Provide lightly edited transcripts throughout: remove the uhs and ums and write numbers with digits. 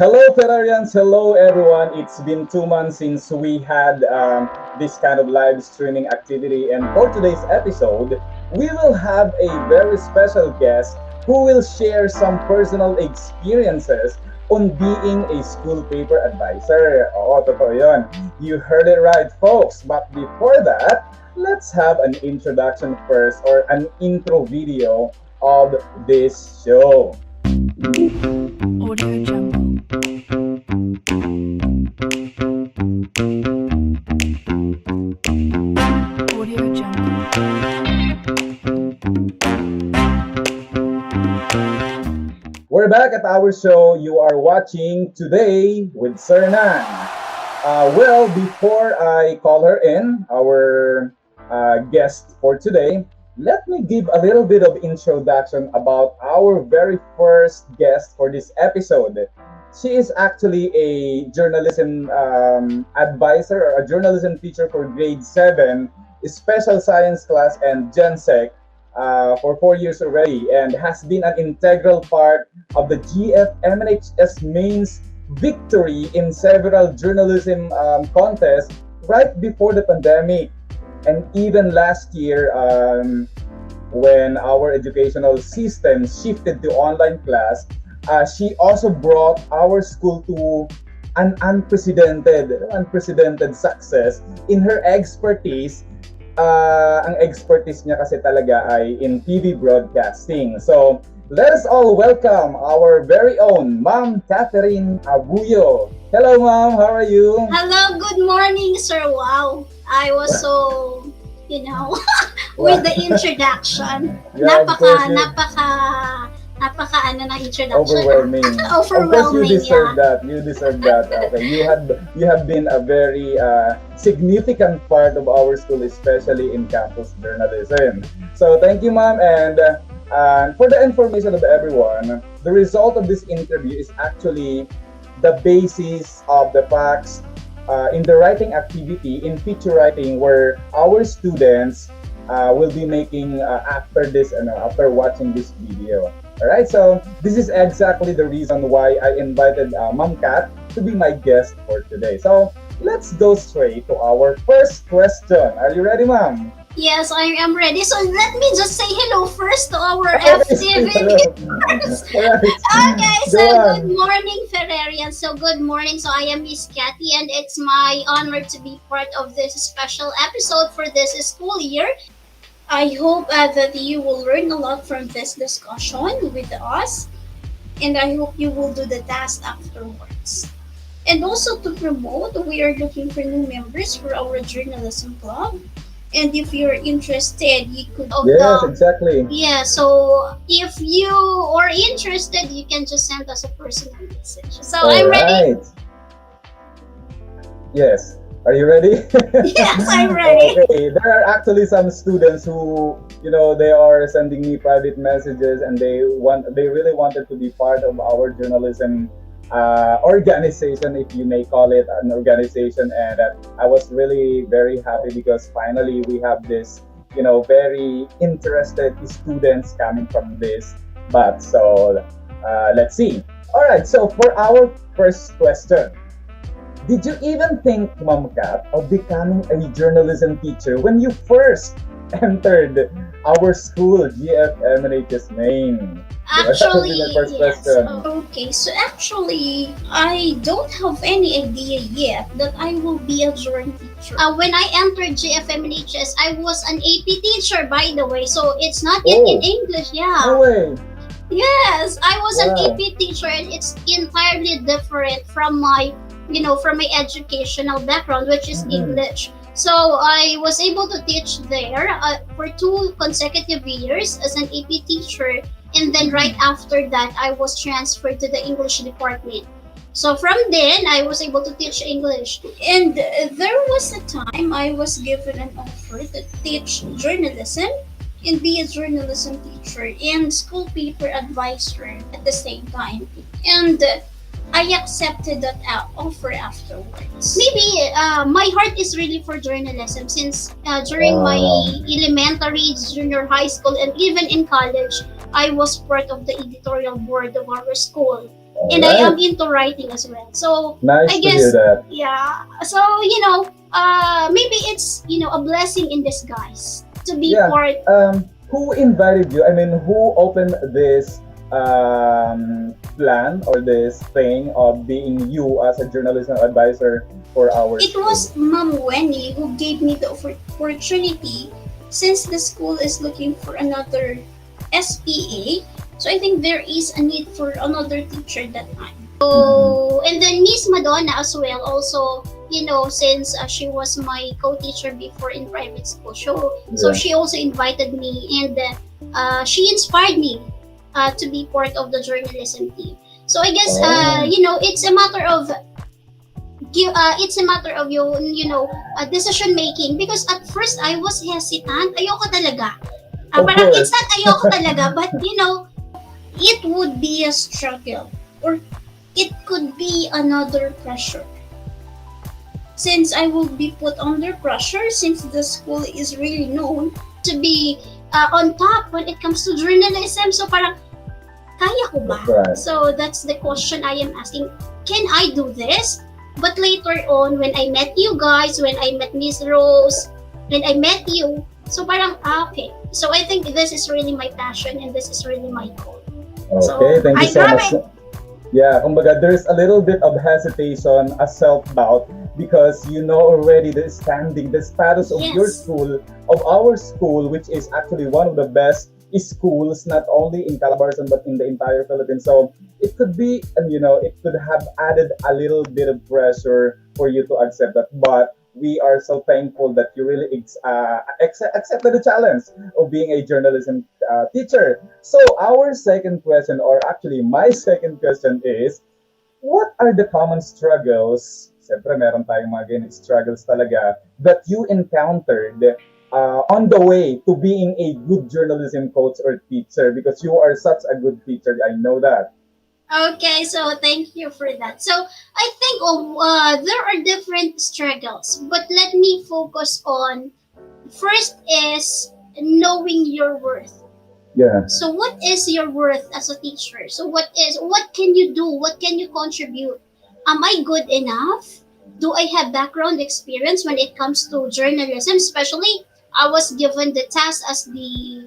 Hello, Ferrarians. Hello, everyone. It's been 2 months since we had this kind of live streaming activity. And for today's episode, we will have a very special guest who will share some personal experiences on being a school paper advisor. Oo, totoo yun. You heard it right, folks. But before that, let's have an introduction first or an intro video of this show. Audio Jungle. Audio Jungle. We're back at our show. You are watching Today with Sir Nan. Well, before I call her in, our guest for today, let me give a little bit of introduction about our very first guest for this episode. She is actually a journalism advisor or a journalism teacher for grade 7, special science class, and Gen Sec for 4 years already, and has been an integral part of the GFMNHS Main's victory in several journalism contests right before the pandemic. And even last year, when our educational system shifted to online class, she also brought our school to an unprecedented success in her expertise. Ang expertise niya kasi talaga ay in TV broadcasting. So, let us all welcome our very own Ma'am Catherine Abuyo. Hello, Ma'am. How are you? Hello, good morning, sir. Wow, I was so, with the introduction. Yeah, of course, Napaka, ng introduction. overwhelming. Of course, Overwhelming, you deserve yeah. that. You deserve that. Okay, you have been a very significant part of our school, especially in campus journalism. So thank you, ma'am. And for the information of everyone, the result of this interview is actually the basis of the facts in the writing activity in feature writing, where our students will be making after this, after watching this video. All right, so this is exactly the reason why I invited Ma'am Kat to be my guest for today. So let's go straight to our first question. Are you ready, ma'am? Yes, I am ready. So let me just say hello first to our Okay, FTV viewers. Alright. Okay, so Go on. good morning, Ferrarians. So good morning. So I am Miss Cathy, and it's my honor to be part of this special episode for this school year. I hope that you will learn a lot from this discussion with us, and I hope you will do the task afterwards. And also to promote, we are looking for new members for our journalism club. And if you're interested, you could. Yes, exactly. Yeah, so if you are interested, you can just send us a personal message. So I'm ready. Alright. Yes. Are you ready? Yes, I'm ready. Okay, there are actually some students who, they are sending me private messages, and they really wanted to be part of our journalism organization, if you may call it an organization. And I was really very happy because finally we have this, very interested students coming from this. But so let's see. All right, so for our first question, did you even think, Ma'am Kat, of becoming a journalism teacher when you first entered our school, GFMNHS Maine? That would be my first Yes. question. Okay, so actually, I don't have any idea yet that I will be a Journ teacher. When I entered GFMNHS, I was an AP teacher, by the way. So it's not yet in English. Yeah. No way. Yes, I was an Wow. AP teacher, and it's entirely different from from my educational background, which is English. So I was able to teach there for 2 consecutive years as an AP teacher, and then right after that, I was transferred to the English department. So from then, I was able to teach English. And there was a time I was given an offer to teach journalism and be a journalism teacher and school paper advisor at the same time. And I accepted that offer afterwards. Maybe my heart is really for journalism since during my elementary, junior high school, and even in college, I was part of the editorial board of our school. All and I right. am into writing as well. So Nice I to hear guess, that. yeah. So maybe it's a blessing in disguise to be Yeah. part. Who invited you? I mean, who opened this plan or this thing of being you as a journalism advisor for our It school? was Mom Wendy who gave me the opportunity, since the school is looking for another SPA. So I think there is a need for another teacher that time. Mhm. So, and then Miss Madonna as well, also, since she was my co-teacher before in private school. So Yeah. she also invited me, and she inspired me to be part of the journalism team. So I guess, Oh, it's a matter of decision making, because at first I was hesitant. Ayoko talaga. of Parang it's course. not ayoko talaga, but it would be a struggle, or it could be another pressure. Since I will be put under pressure, since the school is really known to be on top when it comes to journalism. So parang, kaya ko ba? That's right. So that's the question I am asking. Can I do this? But later on, when I met you guys, when I met Miss Rose, when I met you, so parang, okay. So I think this is really my passion, and this is really my goal. Okay, So thank you I so grab much. it. Yeah, kumbaga, there's a little bit of hesitation, a self-doubt, because you know already the standing, the status of your Yes. school, of our school, which is actually one of the best schools, not only in Calabarzon, but in the entire Philippines. So it could be, and it could have added a little bit of pressure for you to accept that. But we are so thankful that you really accepted the challenge of being a journalism teacher. So our second question, or actually my second question is, what are the common struggles, siyempre meron tayong mga ganyan struggles talaga, that you encountered on the way to being a good journalism coach or teacher? Because you are such a good teacher, I know that. Okay, so thank you for that. So I think there are different struggles, but let me focus on, first is knowing your worth. Yeah. So what is your worth as a teacher? So what can you do? What can you contribute? Am I good enough? Do I have background experience when it comes to journalism? Especially, I was given the task as the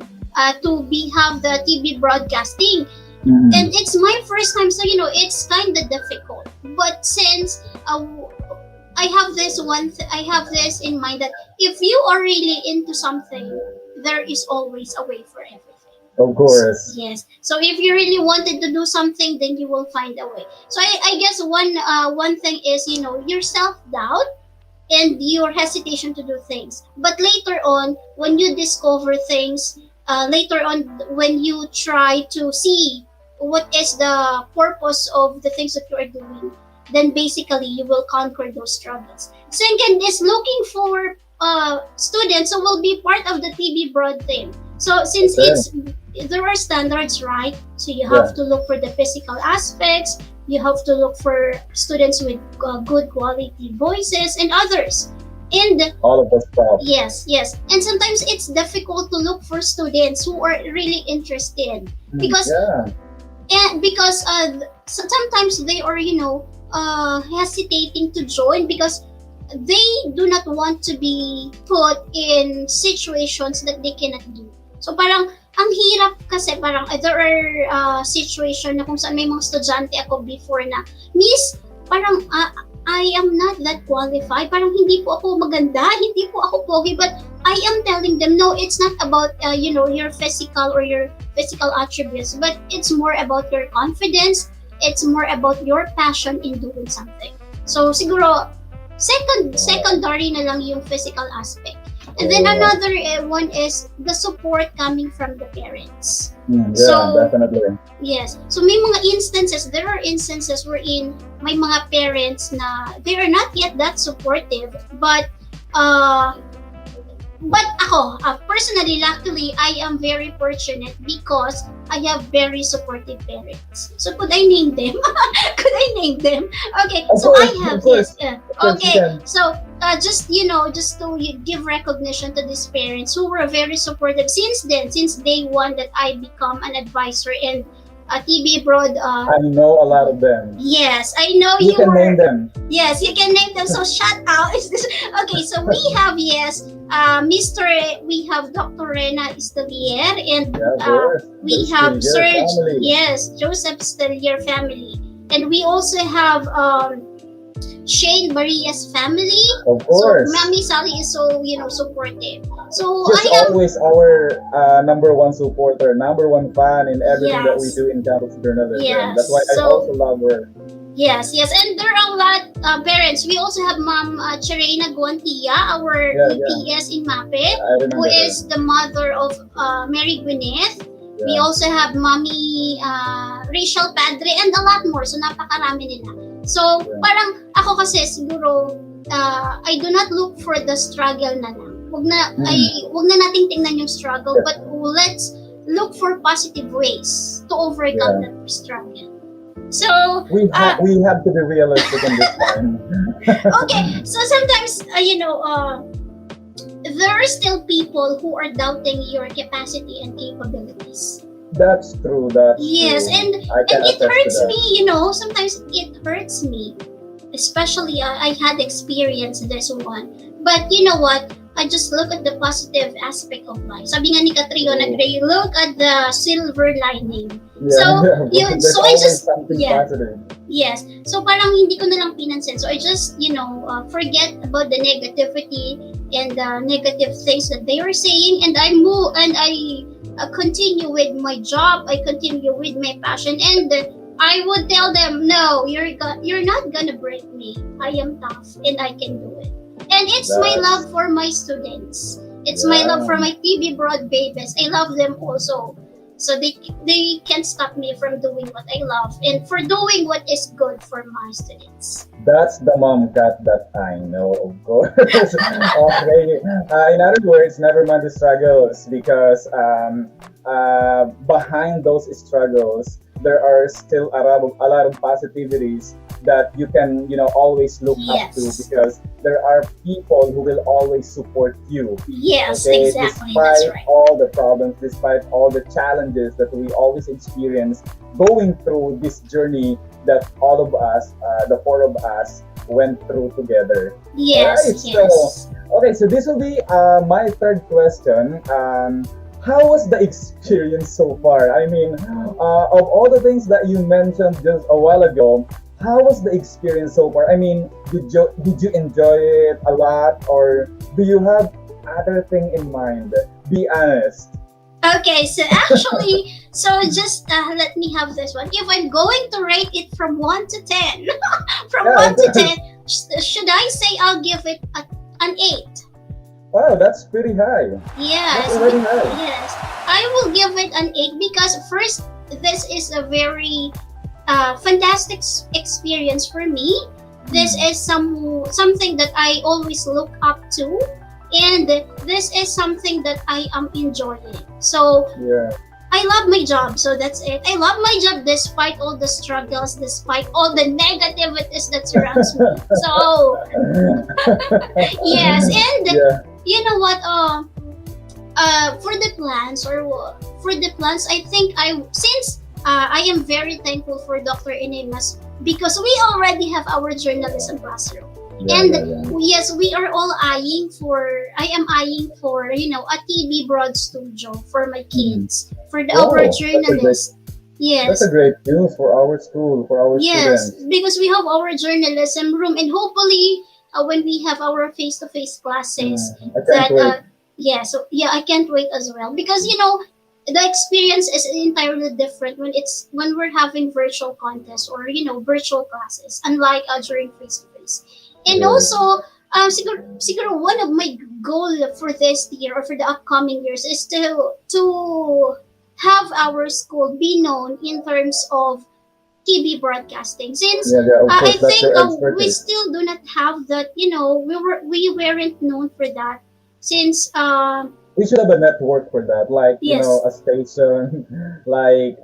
to be have the TV broadcasting, Mhm. and it's my first time, so it's kind of difficult. But since I have this in mind, that if you are really into something, there is always a way for everything. Of course. Yes. So if you really wanted to do something, then you will find a way. So I guess one thing is, your self doubt and your hesitation to do things. But later on, when you discover things, later on, when you try to see what is the purpose of the things that you are doing, then basically you will conquer those struggles. Second is looking for students who will be part of the TV broad team. So since Okay. there are standards, right? So you Yeah. have to look for the physical aspects, you have to look for students with good quality voices and others. And All of the stuff. yes, yes. And sometimes it's difficult to look for students who are really interested, because Yeah. sometimes they are hesitating to join, because they do not want to be put in situations that they cannot do. So parang ang hirap, kasi parang there are situation na kung saan may mga estudyante ako before na, Miss, parang I am not that qualified. Parang hindi po ako maganda, hindi po ako pogi, but I am telling them, no, it's not about your physical or your physical attributes, but it's more about your confidence. It's more about your passion in doing something. So siguro secondary na lang yung physical aspect. And then Yeah. another one is the support coming from the parents. Yeah, So definitely. yes. So there are instances wherein may mga parents na they are not yet that supportive, uh but ako, personally, luckily, I am very fortunate because I have very supportive parents. So could I name them? Could I name them? Okay, Of so I course, have of course, this. Yeah. of course you Okay, can. so just to give recognition to these parents who were very supportive since day one that I become an advisor, and TB Broad. I know a lot of them. Yes, I know You you can were. name them. Yes, you can name them. So shout out. Okay, so we have, yes, Mr. We have Dr. Rena Estelier, and Yeah, of course. we The have Still Serge. family. Yes, Joseph Estelier family, and we also have Shane Maria's family. Of So course. Mami Sally is so, supportive. So She's I am. always our number one supporter, number one fan in everything that we Yes. do in campus journalism. Yes. That's why I So also love her. yes, yes, and there are a lot parents. We also have Mom Cherena Guantia, our Yeah, EPS in MAPE, I remember who her. is the mother of Mary Gwyneth. We Yeah. also have Mommy Rachel Padre, and a lot more. So napakarami nila. So Yeah. parang ako kasi siguro I do not look for the struggle na lang. Wag na nating tingnan yung struggle, Yeah. but let's look for positive ways to overcome Yeah. that struggle. So We have to be realistic in this time. okay, so sometimes there are still people who are doubting your capacity and capabilities. That's true. That's Yes, true. and I can it attest to hurts that. me, sometimes it hurts me. Especially I had experienced this one. But you know what? I just look at the positive aspect of life. Sabi nga ni Catriona Oh. Gray, look at the silver lining. Yeah, So, yeah. There's so I always just, something yeah. positive. Yes. So parang hindi ko na lang pinansin. So I just, forget about the negativity and the negative things that they were saying, and I move and I continue with my job. I continue with my passion, and I would tell them, no, you're not gonna break me. I am tough and I can do it. And it's my That's- love for my students. It's my love for my TB Broad babies. I love them also. So they can't stop me from doing what I love and for doing what is good for my students. That's the mom cat that I know, of course. Okay. In other words, never mind the struggles, because behind those struggles, there are still a lot of positivities that you can, always look up to, Yes. because there are people who will always support you. Yes, Okay, exactly. That's despite right. all the problems, despite all the challenges that we always experience going through this journey that all of us, the four of us, went through together. Yes, Alright, yes. Okay, so this will be my third question. How was the experience so far? I mean, of all the things that you mentioned just a while ago, how was the experience so far? I mean, did you enjoy it a lot, or do you have other thing in mind? Be honest. Okay, so actually, so just let me have this one. If I'm going to rate it from 1 to 10, from Yeah, 1 to 10, should I say I'll give it an 8? Wow, that's pretty high. Yes, That's already high. yes. I will give it an 8 because first, this is a very fantastic experience for me. This is something that I always look up to, and this is something that I am enjoying. So Yeah. I love my job, so that's it. I love my job despite all the struggles, despite all the negativities that surrounds me. So yes, and Yeah. you know what? For the plans, I think since I am very thankful for Dr. Enemas because we already have our journalism classroom. Yeah, And yeah, yeah. yes, we are all I am eyeing for, a TV broad studio for my kids, for Oh, our that's a journalists. That's Yes. a great news for our school, for our Yes, students. because we have our journalism room, and hopefully, when we have our face-to-face classes, I can't that wait. I can't wait as well because the experience is entirely different when we're having virtual contests or virtual classes, unlike during face-to-face. And Yeah. also, siguro one of my goal for this year or for the upcoming years is to have our school be known in terms of TV broadcasting. Since Yeah, yeah, of I course, that's think your we expertise. still do not have that. We weren't known for that since We should have a network for that, like yes, a station, like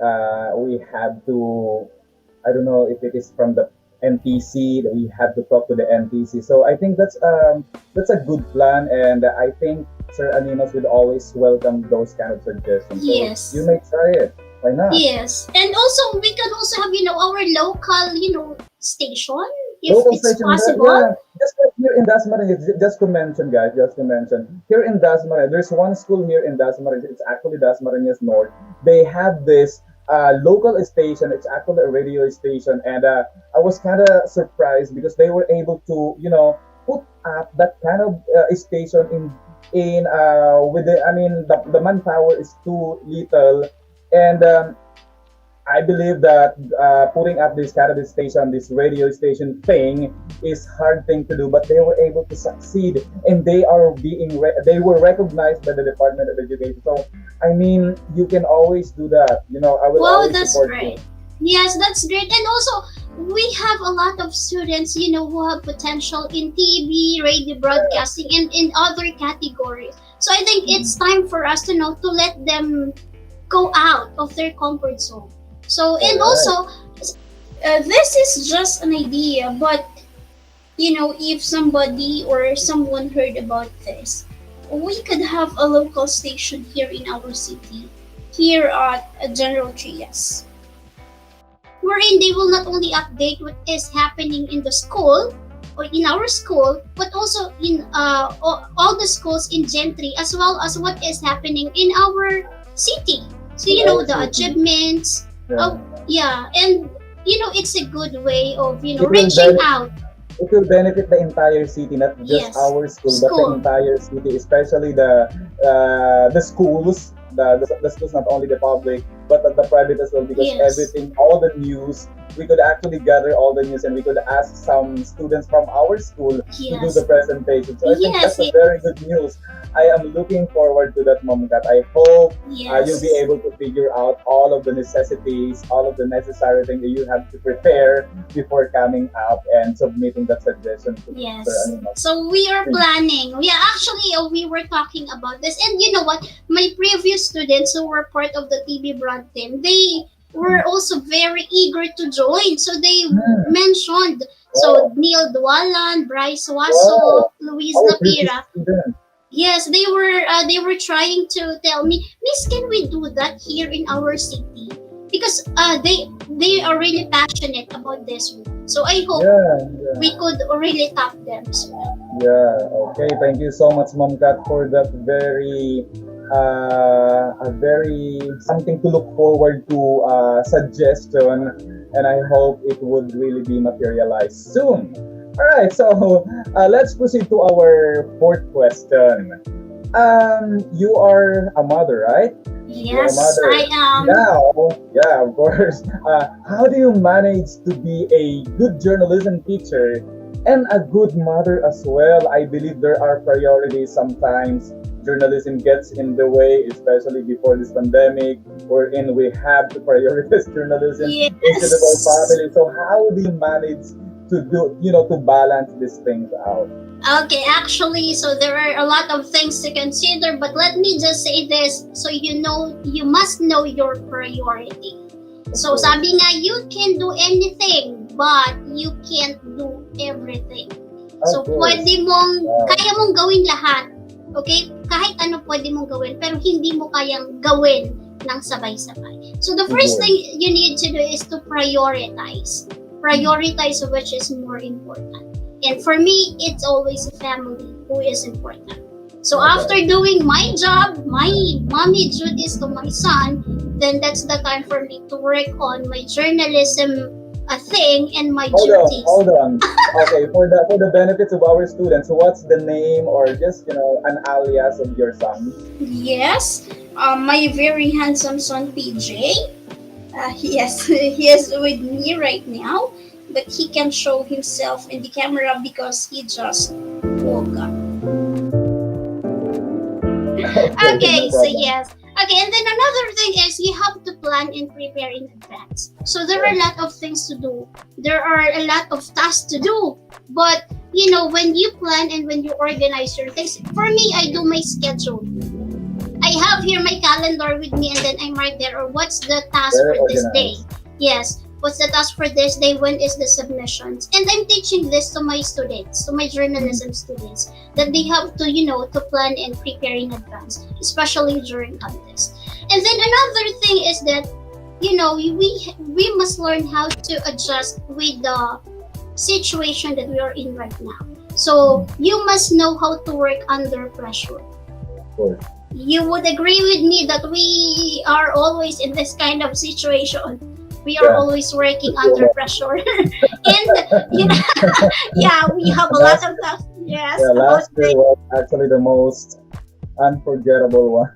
we have to. I don't know if it is from the NTC that we have to talk to the NTC. So I think that's a good plan, and I think Sir Animas would always welcome those kind of suggestions. So yes. you may try it. Why not? Yes, and also we can also have our local station if Local it's station, possible. yeah. Just like here in Dasmariñas, just to mention, guys, just to mention, here in Dasmariñas, there's one school here in Dasmariñas. It's actually Dasmariñas North. They have this local station. It's actually a radio station, and I was kind of surprised because they were able to, put up that kind of station in with the. I mean, the manpower is too little, and I believe that putting up this kind of station, this radio station thing, is hard thing to do. But they were able to succeed, and they were recognized by the Department of Education. So I mean, you can always do that. I will Wow, always that's support you. great. Yes, that's great. And also, we have a lot of students, who have potential in TV, radio broadcasting, and in other categories. So I think it's time for us to know to let them go out of their comfort zone. So, All and right. also, this is just an idea, but if somebody or someone heard about this, we could have a local station here in our city, here at General Trias, wherein they will not only update what is happening in the school or in our school, but also in all the schools in Gentry, as well as what is happening in our city. So, In our the city, achievements. yeah. Oh, yeah. And, it's a good way of, It will reaching out. it will benefit the entire city, not just Yes. our school, but the School. entire city, especially the schools, the schools, not only the public, but the private as well, because Yes. everything, all the news, we could actually gather all the news and we could ask some students from our school to do the Yes. presentation. So I think Yes. that's a very good news. I am looking forward to that, Mom Kat. I hope you'll be Yes. able to figure out all of the necessities, all of the necessary things that you have to prepare before coming up and submitting that suggestion to Sir Yes. Animal. So we are planning. Yeah, actually, we were talking about this, and you know what? My previous students who were part of the TV brand team, they were also very eager to join. So they Hmm. mentioned. So Wow. Neil Dualan, Bryce Wow. Waso, Luis Our previous Lapira. student. Yes, they were trying to tell me, Miss, can we do that here in our city? Because they are really passionate about this one. So I hope Yeah, yeah. we could really tap them as well. Yeah, okay. Thank you so much, Mom Kat, for that a very something to look forward to suggestion, and I hope it would really be materialized soon. All right, so let's proceed to our fourth question. You are a mother, right? You are a Yes, I mother. am. Now, yeah, of course. How do you manage to be a good journalism teacher and a good mother as well? I believe there are priorities sometimes. Journalism gets in the way, especially before this pandemic, wherein we have to prioritize journalism instead of our Yes. family. So how do you manage to to balance these things out? Okay, actually, so there are a lot of things to consider, but let me just say this so you must know your priority. Of So course. sabi nga, you can do anything, but you can't do everything. Of So course. kaya mong gawin lahat. Okay? Kahit ano pwede mong gawin, pero hindi mo kayang gawin ng sabay-sabay. So the first Good. thing you need to do is to prioritize. Prioritize which is more important. And for me, it's always a family who is important. So Okay. after doing my job, my mommy duties to my son, then that's the time for me to work on my journalism thing and my Hold on, duties. hold on. Okay, for the benefits of our students, what's the name or just an alias of your son? Yes, my very handsome son PJ. He is with me right now, but he can show himself in the camera because he just woke up. Okay, no Okay, so problem. yes. Okay, and then another thing is you have to plan and prepare in advance. So there are a lot of things to do. There are a lot of tasks to do. But when you plan and when you organize your things, for me, I do my schedule. I have here my calendar with me, and then I mark there, or what's the task Very for this day? organized. Yes, what's the task for this day? When is the submissions? And I'm teaching this to my students, to my journalism students, that they have to, to plan and prepare in advance, especially during contests. And then another thing is that we must learn how to adjust with the situation that we are in right now. So you must know how to work under pressure. Of course. You would agree with me that we are always in this kind of situation. We are Yeah. always working under pressure. And you know, yeah, we have a lot Last of stuff. Yes, yeah, about last year was actually the most unforgettable one.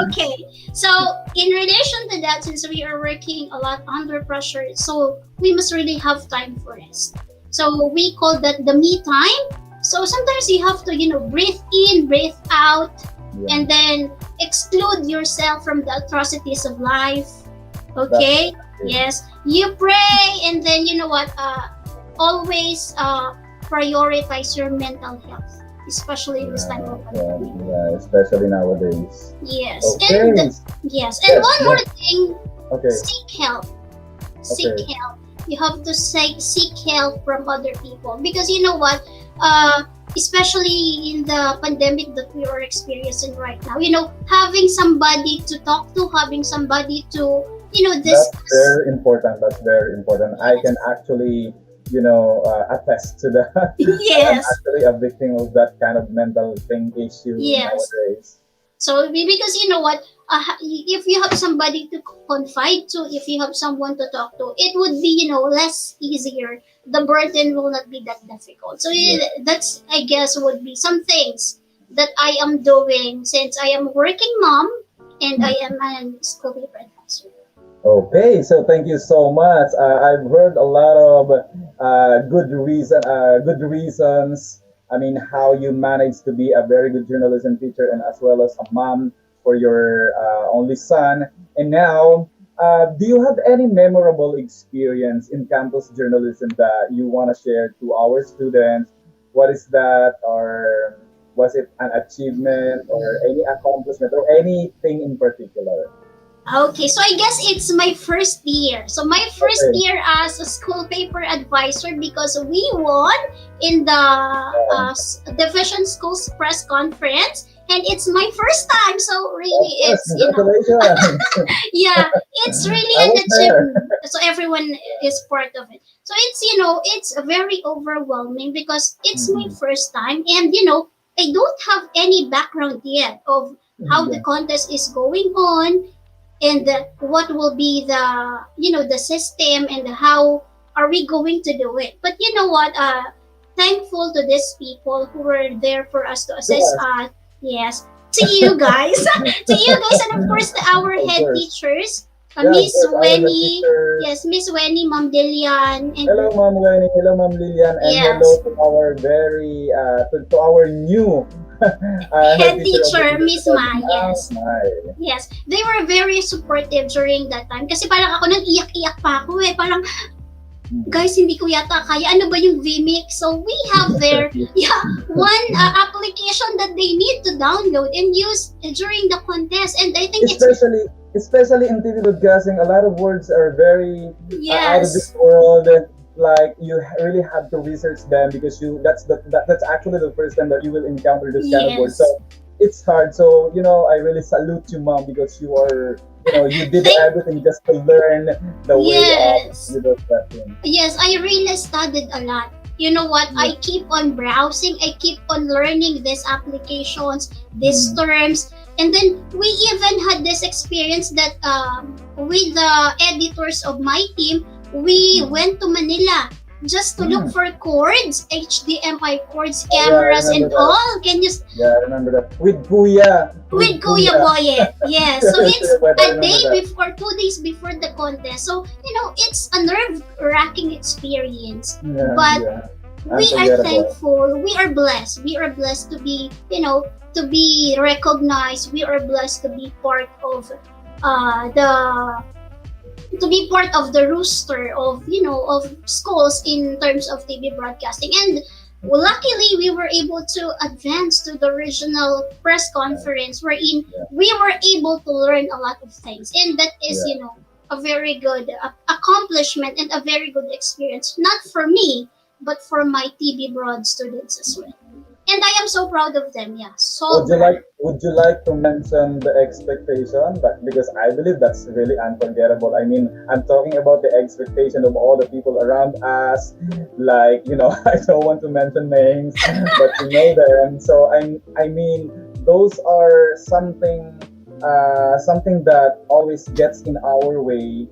okay. So in relation to that, since we are working a lot under pressure, so we must really have time for rest. So we call that the me time. So sometimes you have to, breathe in, breathe out, Yeah, and then exclude yourself from the atrocities of life. that's Okay? it. Yes. You pray, and then you know what? Always prioritize your mental health, especially in this time Yeah, of yeah, pandemic. yeah, especially nowadays. Yes, and Okay. yes, and Yes, one yes. more thing, Okay. seek help. Seek Okay. help. You have to seek help from other people because you know what, uh, especially in the pandemic that we are experiencing right now. Having somebody to talk to, having somebody to That's discuss. very important. That's very important. I Yes, can actually, attest to that. I am yes, actually a victim of that kind of mental thing issue yes. nowadays. So because you know what, if you have somebody to confide to, if you have someone to talk to, it would be less easier. The burden will not be that difficult. So Yeah. that's, I guess, would be some things that I am doing since I am working mom and I am a school paper advisor. Okay, so thank you so much. I've heard a lot of good reasons. I mean, how you managed to be a very good journalism teacher and as well as a mom for your only son. And now, do you have any memorable experience in campus journalism that you want to share to our students? What is that, or was it an achievement, or any accomplishment, or anything in particular? Okay, so I guess it's my first year. So my first Okay. year as a school paper advisor because we won in the division schools press conference, and it's my first time. So Of really, course, it's congratulations. yeah, it's really I an was there. achievement. So everyone is part of it. So it's very overwhelming because it's my Mhm. first time, and I don't have any background yet of how the Yeah. contest is going on and what will be the system and how are we going to do it. But you know what, thankful to these people who were there for us to assist Yes, us. Yes, to you guys, to you guys, and of course to our of head course. teachers, Yeah, of Miss course. Our head Weni. teachers. Yes, Miss Weni, Ma'am Delian, Hello, and Ma'am Lenny. Hello, Ma'am Lilian. And hello yes, to our to our new head head teacher of the teacher Miss university. Ma. Ah, Yes. my. Yes, they were very supportive during that time. Kasi parang ako nang iyak-iyak pa ako eh. Parang, Mhm. guys, hindi ko yata kaya. Ano ba yung VMix? So we have their one application that they need to download and use during the contest. And I think it's especially in TV broadcasting, a lot of words are very out of this yes, world. Like you really have to research them because that's actually the first time that you will encounter this kind of words. So yes. it's hard. So I really salute you, mom, because you did Thank everything just to learn the way of yes. that thing. Yes, I really studied a lot. You know what? Yeah. I keep on browsing. I keep on learning these applications, these Mm. terms, and then we even had this experience that with the editors of my team, we Mm. went to Manila just to look Mm. for cords, HDMI cords, Oh, yeah, I cameras, remember and that. all. Can you Yeah, I remember that. With Kuya. with With Kuya Kuya. Boyet. Yes. So With it's Kuya Boyet, I a remember day that. before, 2 days before the contest. So, it's a nerve wracking experience. Yeah, But yeah. we are Unforgettable. thankful. We are blessed. We are blessed to be, to be recognized. We are blessed to be part of the to be part of the rooster of of schools in terms of TV broadcasting. And luckily we were able to advance to the regional press conference wherein Yeah, we were able to learn a lot of things, and that is yeah. a very good accomplishment and a very good experience, not for me but for my TV broad students as well. And I am so proud of them. Yeah, Would so you proud. like to mention the expectation? But because I believe that's really unforgettable. I mean, I'm talking about the expectation of all the people around us. Like, I don't want to mention names, but you know them. So I mean, those are something that always gets in our way,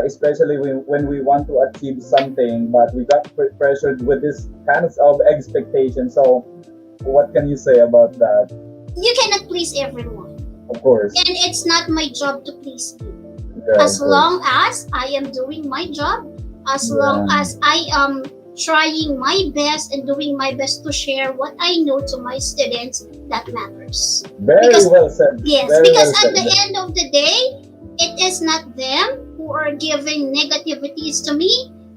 especially when we want to achieve something, but we got pressured with this kind of expectation. So what can you say about that? You cannot please everyone, Of course. and it's not my job to please you. Yeah, As of course. long as I am doing my job, as long Yeah. as I am trying my best and doing my best to share what I know to my students, that matters. Very Because well said. yes, Very because well at said. the end of the day, it is not them who are giving negativities to me,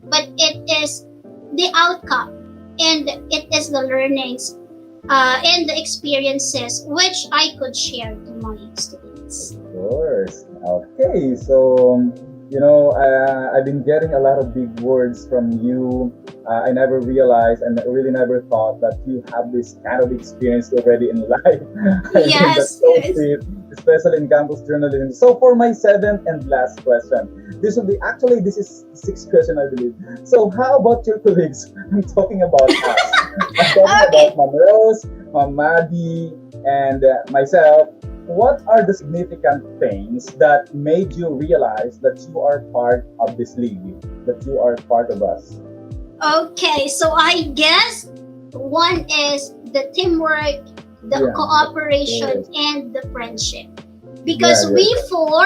but it is the outcome, and it is the learnings and the experiences which I could share to my students. Of course. Okay, so I've been getting a lot of big words from you. I never realized and really never thought that you have this kind of experience already in life. I mean, that's Yes, so yes. sweet, especially in campus journalism. So for my seventh and last question, this is the sixth question, I believe. So how about your colleagues? I'm talking about us. I'm talking Okay. about Ma'am Rose, Ma'am Maddie, and myself. What are the significant things that made you realize that you are part of this league, that you are part of us? Okay, so I guess one is the teamwork, the Yeah, cooperation, yes. and the friendship. Yeah, Because we yes. four,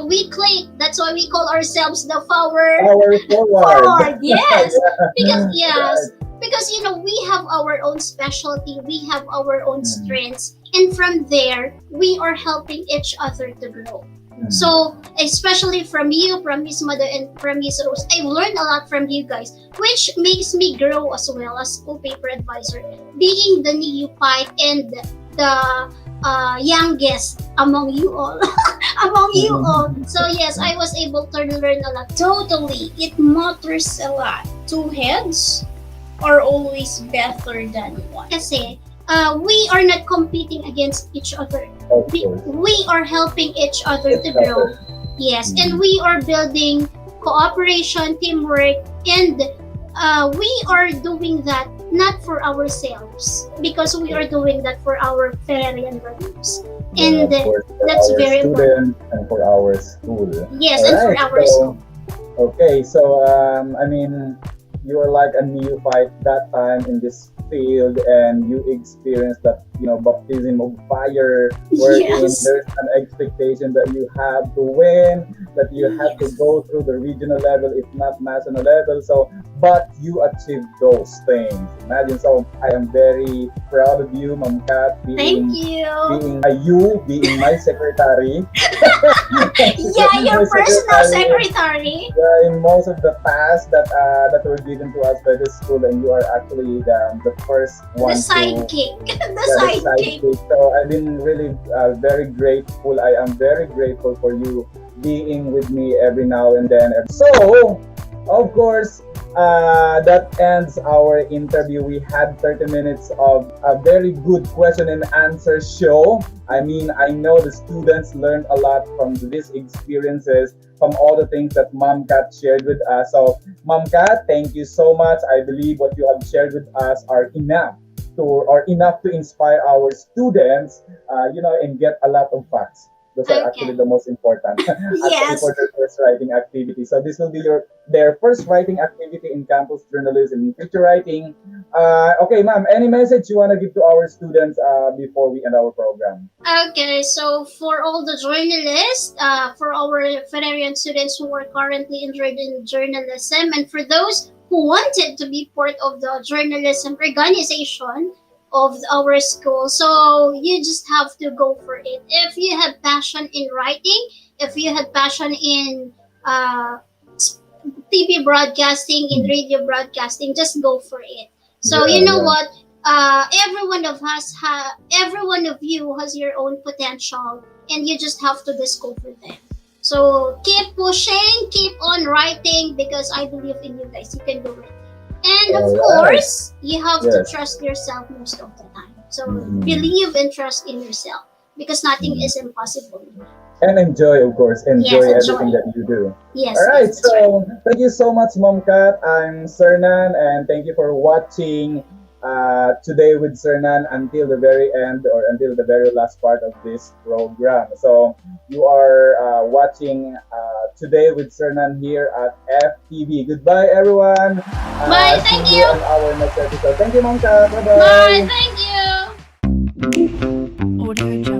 we click. That's why we call ourselves the power Power forward. forward. Yes, because Right. we have our own specialty, we have our own Mm, strengths, and from there we are helping each other to grow. mm. So, especially from you, from Miss Mother, and from Miss Rose, I've learned a lot from you guys, which makes me grow as well as co-paper advisor, being the neophyte and the youngest among you all. Among you all. Mhm. So, yes, I was able to learn a lot. Totally, it matters a lot. Two heads are always better than one. Kasi, we are not competing against each other. Of We, course. we are helping each other It's to grow. better. Yes, Mm. and we are building cooperation, teamwork, and we are doing that not for ourselves, because we are doing that for our Ferrarian brothers. Yeah, And of course, for that's our very important. students and for our school. Yes, All and for right. our school. Okay, so I mean, you are like a neophyte that time in this field, and you experienced that baptism of fire, wherein Yes. there's an expectation that you have to win, that you have to Yes. go through the regional level, if not national level. So, but you achieved those things. Imagine. So, I am very proud of you, Ma'am Kat, Thank you. being my secretary. Yeah, your My personal secretary secretary. in most of the tasks that were given to us by the school, and you are actually the first The one to sidekick. The the sidekick. sidekick. So I've been really very grateful. I am very grateful for you being with me every now and then. So, of course, that ends our interview. We had 30 minutes of a very good question and answer show. I mean, I know the students learned a lot from these experiences, from all the things that Mom Kat shared with us. So, Mom Kat, thank you so much. I believe what you have shared with us are enough to inspire our students, and get a lot of facts. Those are actually Okay. the most important, actually Yes. for their first writing activity. So this will be their first writing activity in campus journalism, in future writing. Okay, ma'am, any message you want to give to our students before we end our program? Okay, so for all the journalists, for our Federian students who are currently enrolled in journalism, and for those who wanted to be part of the journalism organization of our school, so you just have to go for it. If you have passion in writing, if you have passion in uh, TV broadcasting, in radio broadcasting, just go for it. So Yeah, you know yeah. what? Every one of you has your own potential, and you just have to discover them. So keep pushing, keep on writing, because I believe in you guys. You can do it. And of All right. course, you have to Yes. trust yourself most of the time. So Mhm. believe and trust in yourself because nothing Mhm. is impossible. And enjoy, of course. Yes, Enjoy everything enjoy. that you do. All Yes, right. yes, that's right. So thank you so much, Mom Kat. I'm Sernan, and thank you for watching today with Sernan until the very end or until the very last part of this program. So you are watching today with Sernan here at FTV. Goodbye, everyone. Bye, See thank you on you. our next episode. Thank you, Mom Kat. Bye Bye, bye. thank you. Audio